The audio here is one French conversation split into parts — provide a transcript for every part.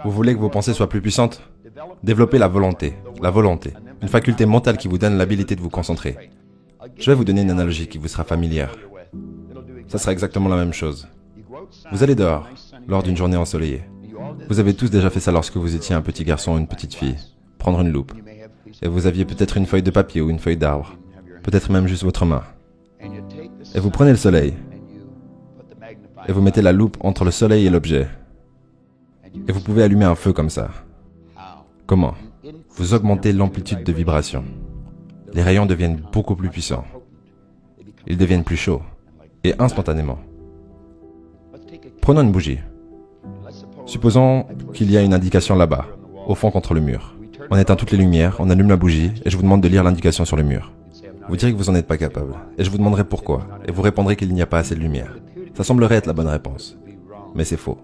Vous voulez que vos pensées soient plus puissantes? Développez la volonté. La volonté. Une faculté mentale qui vous donne l'habilité de vous concentrer. Je vais vous donner une analogie qui vous sera familière. Ça sera exactement la même chose. Vous allez dehors, lors d'une journée ensoleillée. Vous avez tous déjà fait ça lorsque vous étiez un petit garçon ou une petite fille. Prendre une loupe. Et vous aviez peut-être une feuille de papier ou une feuille d'arbre. Peut-être même juste votre main. Et vous prenez le soleil. Et vous mettez la loupe entre le soleil et l'objet. Et vous pouvez allumer un feu comme ça. Comment? Vous augmentez l'amplitude de vibration. Les rayons deviennent beaucoup plus puissants. Ils deviennent plus chauds. Et instantanément. Prenons une bougie. Supposons qu'il y a une indication là-bas, au fond contre le mur. On éteint toutes les lumières, on allume la bougie, et je vous demande de lire l'indication sur le mur. Vous direz que vous n'en êtes pas capable, et je vous demanderai pourquoi, et vous répondrez qu'il n'y a pas assez de lumière. Ça semblerait être la bonne réponse, mais c'est faux.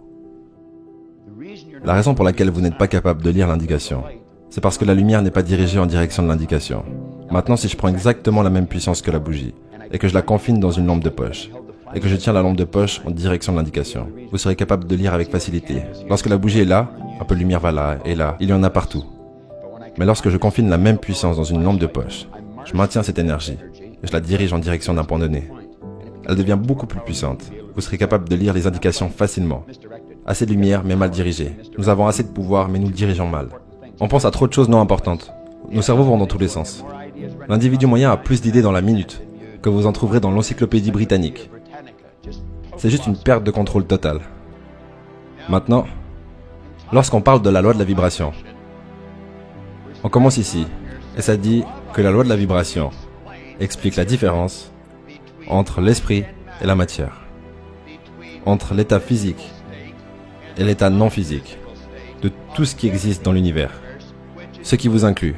La raison pour laquelle vous n'êtes pas capable de lire l'indication, c'est parce que la lumière n'est pas dirigée en direction de l'indication. Maintenant, si je prends exactement la même puissance que la bougie, et que je la confine dans une lampe de poche, et que je tiens la lampe de poche en direction de l'indication, vous serez capable de lire avec facilité. Lorsque la bougie est là, un peu de lumière va là et là, il y en a partout. Mais lorsque je confine la même puissance dans une lampe de poche, je maintiens cette énergie, et je la dirige en direction d'un point donné. Elle devient beaucoup plus puissante. Vous serez capable de lire les indications facilement. Assez de lumière, mais mal dirigée. Nous avons assez de pouvoir, mais nous le dirigeons mal. On pense à trop de choses non importantes. Nos cerveaux vont dans tous les sens. L'individu moyen a plus d'idées dans la minute que vous en trouverez dans l'encyclopédie britannique. C'est juste une perte de contrôle totale. Maintenant, lorsqu'on parle de la loi de la vibration, on commence ici, et ça dit que la loi de la vibration explique la différence entre l'esprit et la matière, entre l'état physique et l'état non physique de tout ce qui existe dans l'univers, ce qui vous inclut.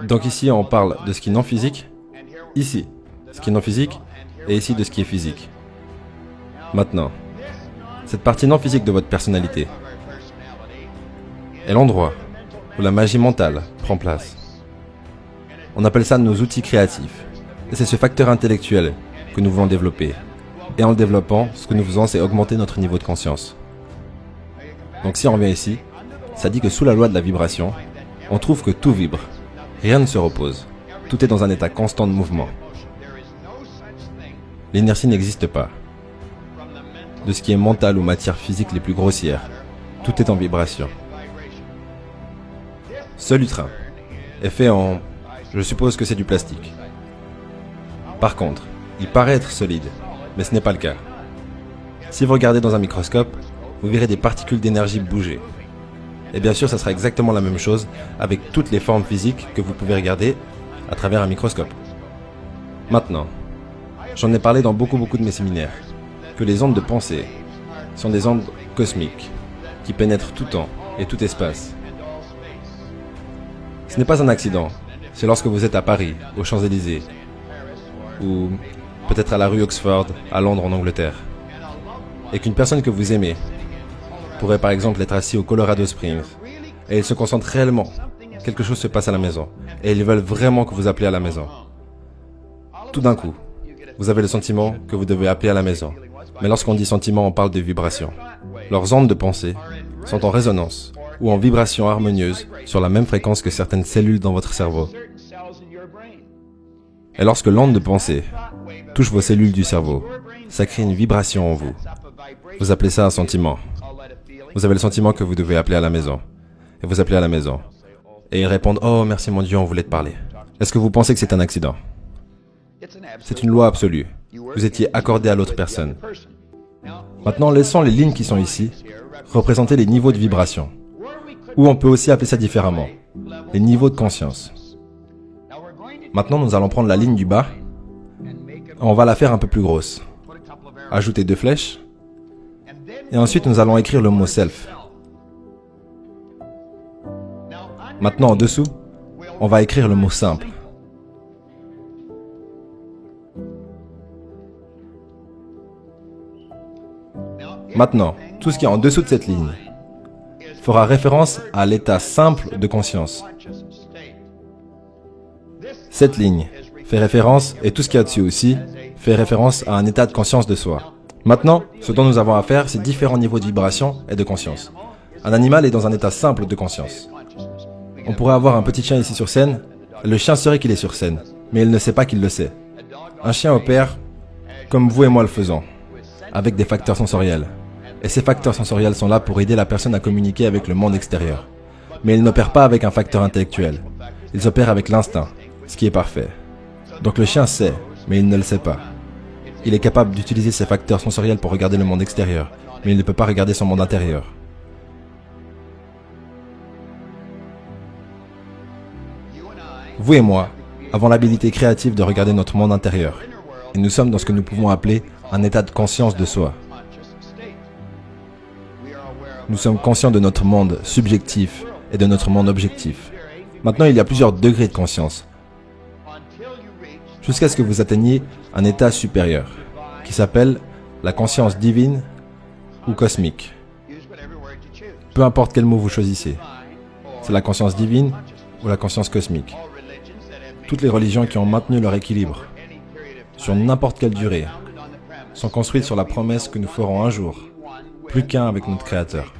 Donc ici, on parle de ce qui est non physique, ici, ce qui est non physique, et ici de ce qui est physique. Maintenant, cette partie non physique de votre personnalité est l'endroit où la magie mentale prend place. On appelle ça nos outils créatifs. Et c'est ce facteur intellectuel que nous voulons développer. Et en le développant, ce que nous faisons, c'est augmenter notre niveau de conscience. Donc si on revient ici, ça dit que sous la loi de la vibration, on trouve que tout vibre. Rien ne se repose. Tout est dans un état constant de mouvement. L'inertie n'existe pas. De ce qui est mental ou matière physique les plus grossières, tout est en vibration. Ce lutrin est fait en... Je suppose que c'est du plastique. Par contre, il paraît être solide, mais ce n'est pas le cas. Si vous regardez dans un microscope, vous verrez des particules d'énergie bouger. Et bien sûr, ça sera exactement la même chose avec toutes les formes physiques que vous pouvez regarder à travers un microscope. Maintenant, j'en ai parlé dans beaucoup de mes séminaires, que les ondes de pensée sont des ondes cosmiques qui pénètrent tout temps et tout espace. Ce n'est pas un accident, c'est lorsque vous êtes à Paris, aux Champs-Élysées, ou peut-être à la rue Oxford, à Londres en Angleterre, et qu'une personne que vous aimez pourrait par exemple être assis au Colorado Springs, et il se concentre réellement, quelque chose se passe à la maison, et ils veulent vraiment que vous appelez à la maison. Tout d'un coup, vous avez le sentiment que vous devez appeler à la maison. Mais lorsqu'on dit sentiment, on parle de vibration. Leurs ondes de pensée sont en résonance ou en vibration harmonieuse sur la même fréquence que certaines cellules dans votre cerveau. Et lorsque l'onde de pensée touche vos cellules du cerveau, ça crée une vibration en vous. Vous appelez ça un sentiment. Vous avez le sentiment que vous devez appeler à la maison. Et vous appelez à la maison. Et ils répondent « Oh, merci mon Dieu, on voulait te parler. » Est-ce que vous pensez que c'est un accident? C'est une loi absolue. Vous étiez accordé à l'autre personne. Maintenant, laissons les lignes qui sont ici représenter les niveaux de vibration. Ou on peut aussi appeler ça différemment. Les niveaux de conscience. Maintenant, nous allons prendre la ligne du bas. On va la faire un peu plus grosse. Ajouter 2 flèches. Et ensuite, nous allons écrire le mot self. Maintenant, en dessous, on va écrire le mot simple. Maintenant, tout ce qui est en dessous de cette ligne fera référence à l'état simple de conscience. Cette ligne fait référence, et tout ce qui est au-dessus aussi, fait référence à un état de conscience de soi. Maintenant, ce dont nous avons à faire, c'est différents niveaux de vibration et de conscience. Un animal est dans un état simple de conscience. On pourrait avoir un petit chien ici sur scène, et le chien saurait qu'il est sur scène, mais il ne sait pas qu'il le sait. Un chien opère comme vous et moi le faisons, avec des facteurs sensoriels. Et ces facteurs sensoriels sont là pour aider la personne à communiquer avec le monde extérieur. Mais ils n'opèrent pas avec un facteur intellectuel. Ils opèrent avec l'instinct, ce qui est parfait. Donc le chien sait, mais il ne le sait pas. Il est capable d'utiliser ses facteurs sensoriels pour regarder le monde extérieur, mais il ne peut pas regarder son monde intérieur. Vous et moi avons l'habilité créative de regarder notre monde intérieur. Et nous sommes dans ce que nous pouvons appeler un état de conscience de soi. Nous sommes conscients de notre monde subjectif et de notre monde objectif. Maintenant, il y a plusieurs degrés de conscience, jusqu'à ce que vous atteigniez un état supérieur, qui s'appelle la conscience divine ou cosmique. Peu importe quel mot vous choisissez, c'est la conscience divine ou la conscience cosmique. Toutes les religions qui ont maintenu leur équilibre, sur n'importe quelle durée, sont construites sur la promesse que nous ferons un jour, plus qu'un avec notre Créateur.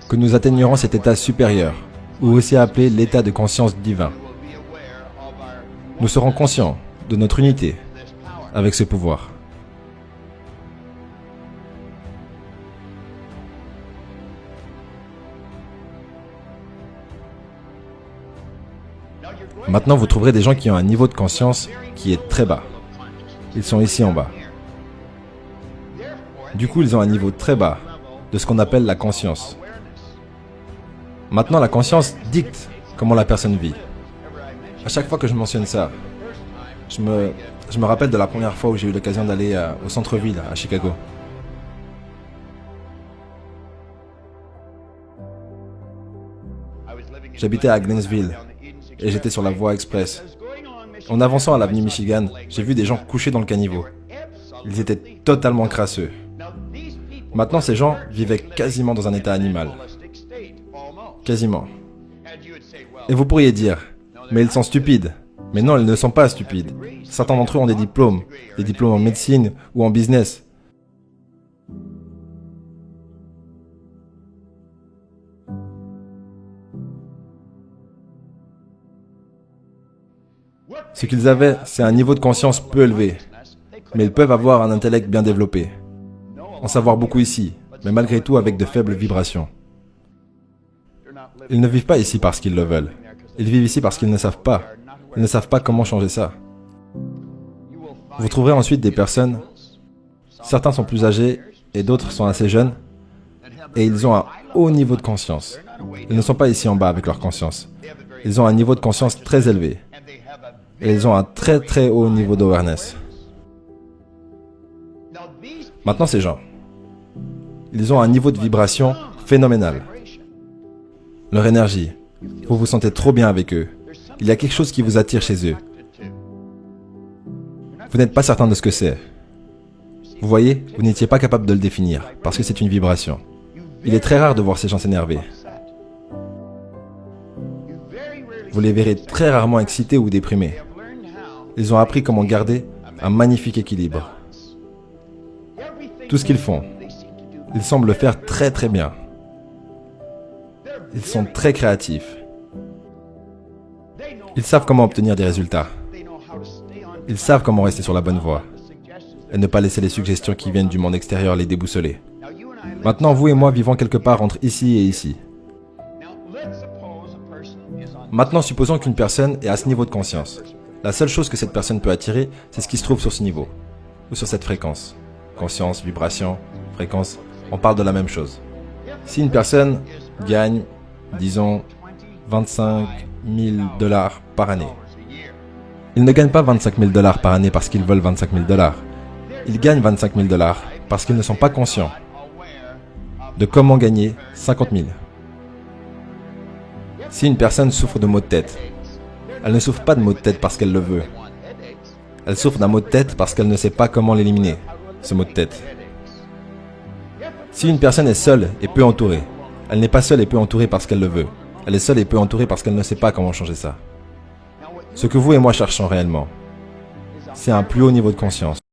Que nous atteignerons cet état supérieur, ou aussi appelé l'état de conscience divin. Nous serons conscients de notre unité avec ce pouvoir. Maintenant, vous trouverez des gens qui ont un niveau de conscience qui est très bas. Ils sont ici en bas. Du coup, ils ont un niveau très bas de ce qu'on appelle la conscience. Maintenant, la conscience dicte comment la personne vit. À chaque fois que je mentionne ça, je me rappelle de la première fois où j'ai eu l'occasion d'aller au centre-ville à Chicago. J'habitais à Gainesville et j'étais sur la voie express. En avançant à l'avenue Michigan, j'ai vu des gens couchés dans le caniveau. Ils étaient totalement crasseux. Maintenant, ces gens vivaient quasiment dans un état animal. Quasiment. Et vous pourriez dire, mais ils sont stupides. Mais non, ils ne sont pas stupides. Certains d'entre eux ont des diplômes en médecine ou en business. Ce qu'ils avaient, c'est un niveau de conscience peu élevé. Mais ils peuvent avoir un intellect bien développé. En savoir beaucoup ici, mais malgré tout avec de faibles vibrations. Ils ne vivent pas ici parce qu'ils le veulent. Ils vivent ici parce qu'ils ne savent pas. Ils ne savent pas comment changer ça. Vous trouverez ensuite des personnes, certains sont plus âgés et d'autres sont assez jeunes, et ils ont un haut niveau de conscience. Ils ne sont pas ici en bas avec leur conscience. Ils ont un niveau de conscience très élevé. Et ils ont un très très haut niveau d'awareness. Maintenant, ces gens, ils ont un niveau de vibration phénoménal. Leur énergie, vous vous sentez trop bien avec eux. Il y a quelque chose qui vous attire chez eux. Vous n'êtes pas certain de ce que c'est. Vous voyez, vous n'étiez pas capable de le définir, parce que c'est une vibration. Il est très rare de voir ces gens s'énerver. Vous les verrez très rarement excités ou déprimés. Ils ont appris comment garder un magnifique équilibre. Tout ce qu'ils font, ils semblent le faire très très bien. Ils sont très créatifs. Ils savent comment obtenir des résultats. Ils savent comment rester sur la bonne voie et ne pas laisser les suggestions qui viennent du monde extérieur les déboussoler. Maintenant, vous et moi vivons quelque part entre ici et ici. Maintenant, supposons qu'une personne est à ce niveau de conscience. La seule chose que cette personne peut attirer, c'est ce qui se trouve sur ce niveau, ou sur cette fréquence. Conscience, vibration, fréquence, on parle de la même chose. Si une personne gagne, disons, 25 000 $ par année, ils ne gagnent pas 25 000 $ par année parce qu'ils veulent 25 000 $. Ils gagnent 25 000 $ parce qu'ils ne sont pas conscients de comment gagner 50 000. Si une personne souffre de maux de tête, elle ne souffre pas de maux de tête parce qu'elle le veut. Elle souffre d'un maux de tête parce qu'elle ne sait pas comment l'éliminer, ce maux de tête. Si une personne est seule et peu entourée, elle n'est pas seule et peu entourée parce qu'elle le veut. Elle est seule et peu entourée parce qu'elle ne sait pas comment changer ça. Ce que vous et moi cherchons réellement, c'est un plus haut niveau de conscience.